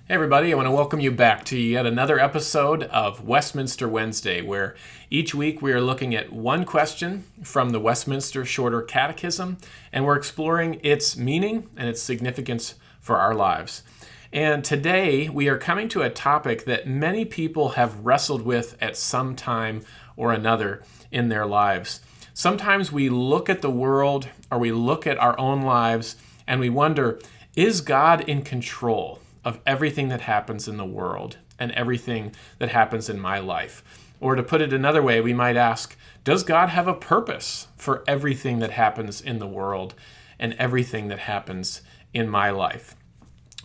Hey everybody, I want to welcome you back to yet another episode of Westminster Wednesday, where each week we are looking at one question from the Westminster Shorter Catechism, and we're exploring its meaning and its significance for our lives. And today we are coming to a topic that many people have wrestled with at some time or another in their lives. Sometimes we look at the world or we look at our own lives and we wonder, is God in control of everything that happens in the world and everything that happens in my life? Or to put it another way, we might ask, does God have a purpose for everything that happens in the world and everything that happens in my life?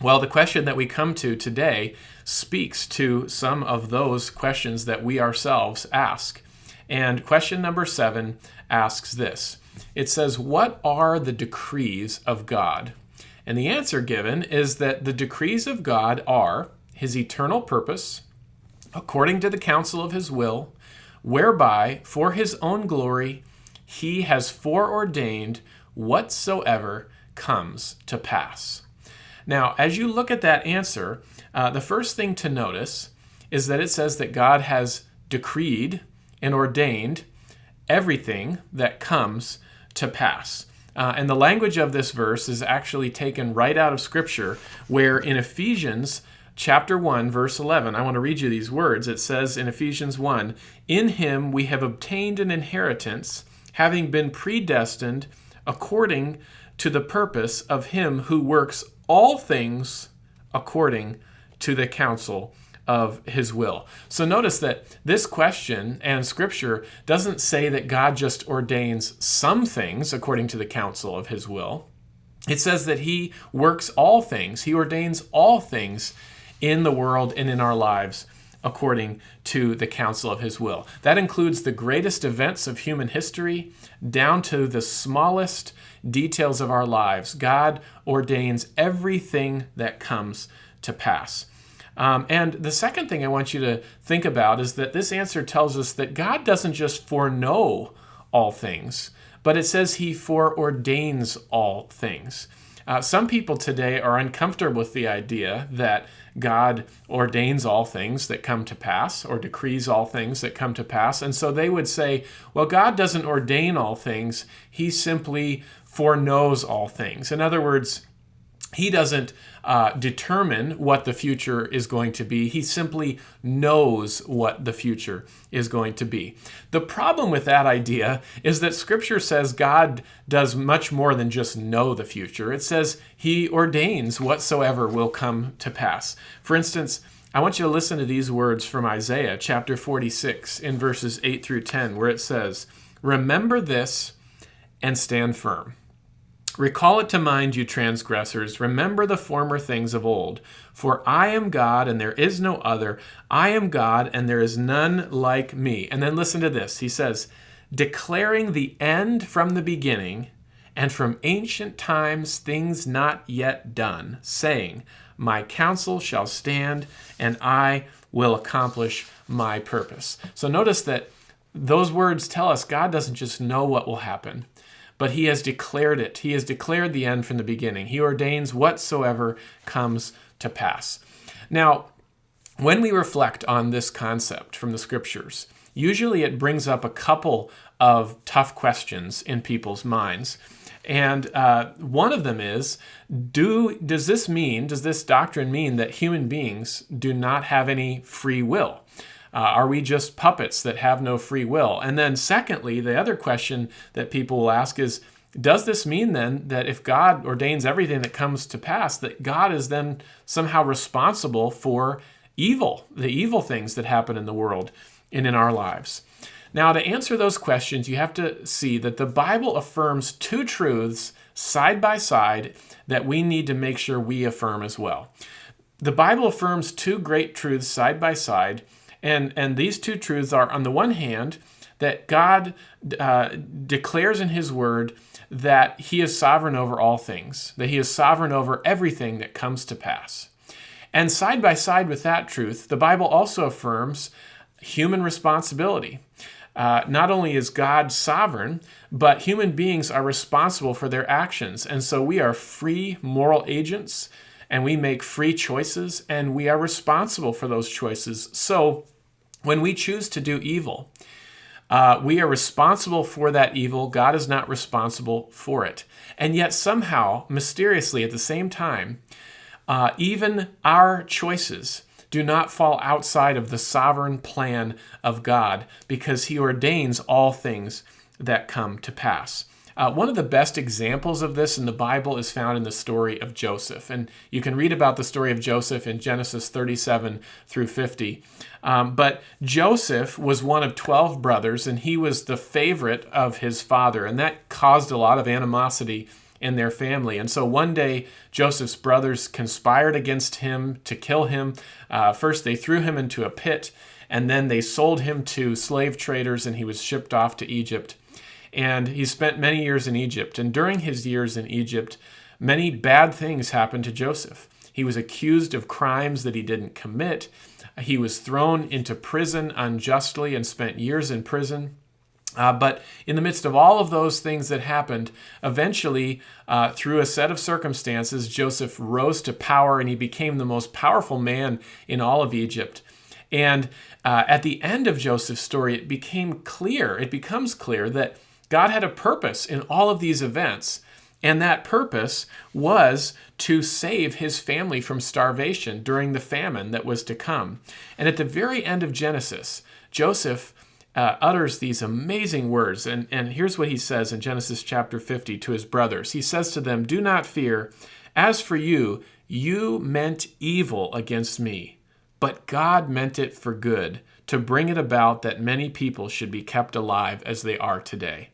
Well, the question that we come to today speaks to some of those questions that we ourselves ask. And question number 7 asks this. It says, what are the decrees of God? And the answer given is that the decrees of God are his eternal purpose, according to the counsel of his will, whereby for his own glory he has foreordained whatsoever comes to pass. Now, as you look at that answer, the first thing to notice is that it says that God has decreed and ordained everything that comes to pass. And the language of this verse is actually taken right out of Scripture, where in Ephesians chapter 1, verse 11, I want to read you these words. It says in Ephesians 1, "In him we have obtained an inheritance, having been predestined according to the purpose of him who works all things according to the counsel of his will." So notice that this question and Scripture doesn't say that God just ordains some things according to the counsel of his will. It says that he works all things. He ordains all things in the world and in our lives according to the counsel of his will. That includes the greatest events of human history down to the smallest details of our lives. God ordains everything that comes to pass. And the second thing I want you to think about is that this answer tells us that God doesn't just foreknow all things, but it says he foreordains all things. Some people today are uncomfortable with the idea that God ordains all things that come to pass or decrees all things that come to pass. And so they would say, well, God doesn't ordain all things. He simply foreknows all things. In other words, he doesn't determine what the future is going to be. He simply knows what the future is going to be. The problem with that idea is that Scripture says God does much more than just know the future. It says he ordains whatsoever will come to pass. For instance, I want you to listen to these words from Isaiah chapter 46 in verses 8 through 10, where it says, "Remember this and stand firm. Recall it to mind, you transgressors. Remember the former things of old. For I am God, and there is no other. I am God, and there is none like me." And then listen to this. He says, "Declaring the end from the beginning, and from ancient times things not yet done, saying, my counsel shall stand, and I will accomplish my purpose." So notice that those words tell us God doesn't just know what will happen, but he has declared it. He has declared the end from the beginning. He ordains whatsoever comes to pass. Now, when we reflect on this concept from the Scriptures, usually it brings up a couple of tough questions in people's minds. And one of them is, does this doctrine mean that human beings do not have any free will? Are we just puppets that have no free will? And then secondly, the other question that people will ask is, does this mean then that if God ordains everything that comes to pass, that God is then somehow responsible for evil, the evil things that happen in the world and in our lives? Now, to answer those questions, you have to see that the Bible affirms two truths side by side that we need to make sure we affirm as well. The Bible affirms two great truths side by side. And these two truths are, on the one hand, that God declares in his word that he is sovereign over all things, that he is sovereign over everything that comes to pass. And side by side with that truth, the Bible also affirms human responsibility. Not only is God sovereign, but human beings are responsible for their actions. And so we are free moral agents and we make free choices, and we are responsible for those choices. So when we choose to do evil, we are responsible for that evil. God is not responsible for it. And yet somehow, mysteriously at the same time, even our choices do not fall outside of the sovereign plan of God, because he ordains all things that come to pass. One of the best examples of this in the Bible is found in the story of Joseph. And you can read about the story of Joseph in Genesis 37 through 50. But Joseph was one of 12 brothers, and he was the favorite of his father. And that caused a lot of animosity in their family. And so one day, Joseph's brothers conspired against him to kill him. First, they threw him into a pit, and then they sold him to slave traders, and he was shipped off to Egypt. And he spent many years in Egypt. And during his years in Egypt, many bad things happened to Joseph. He was accused of crimes that he didn't commit. He was thrown into prison unjustly and spent years in prison. But in the midst of all of those things that happened, eventually, through a set of circumstances, Joseph rose to power, and he became the most powerful man in all of Egypt. And at the end of Joseph's story, it becomes clear that God had a purpose in all of these events, and that purpose was to save his family from starvation during the famine that was to come. And at the very end of Genesis, Joseph utters these amazing words, and here's what he says in Genesis chapter 50 to his brothers. He says to them, "Do not fear. As for you, you meant evil against me, but God meant it for good, to bring it about that many people should be kept alive as they are today."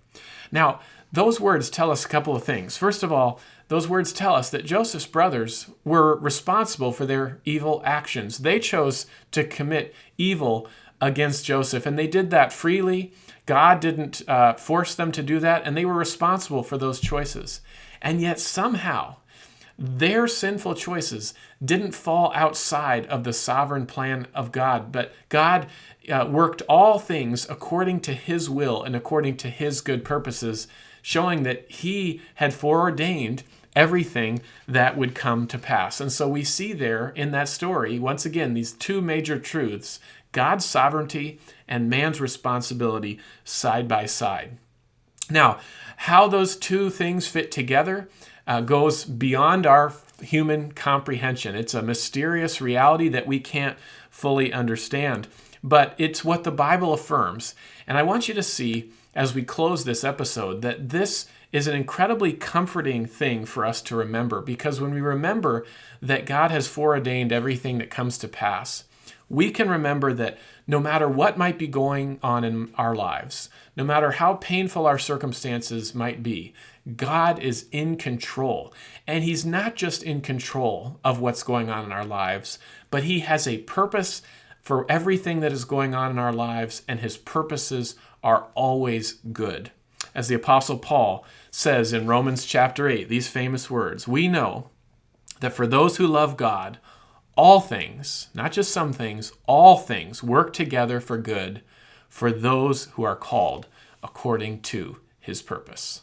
Now, those words tell us a couple of things. First of all, those words tell us that Joseph's brothers were responsible for their evil actions. They chose to commit evil against Joseph, and they did that freely. God didn't force them to do that, and they were responsible for those choices. And yet somehow, their sinful choices didn't fall outside of the sovereign plan of God, but God worked all things according to his will and according to his good purposes, showing that he had foreordained everything that would come to pass. And so we see there in that story, once again, these two major truths: God's sovereignty and man's responsibility side by side. Now, how those two things fit together goes beyond our human comprehension. It's a mysterious reality that we can't fully understand, but it's what the Bible affirms. And I want you to see, as we close this episode, that this is an incredibly comforting thing for us to remember, because when we remember that God has foreordained everything that comes to pass, we can remember that no matter what might be going on in our lives, no matter how painful our circumstances might be, God is in control. And he's not just in control of what's going on in our lives, but he has a purpose for everything that is going on in our lives, and his purposes are always good. As the Apostle Paul says in Romans chapter 8, these famous words, "We know that for those who love God, all things, not just some things, all things work together for good for those who are called according to his purpose."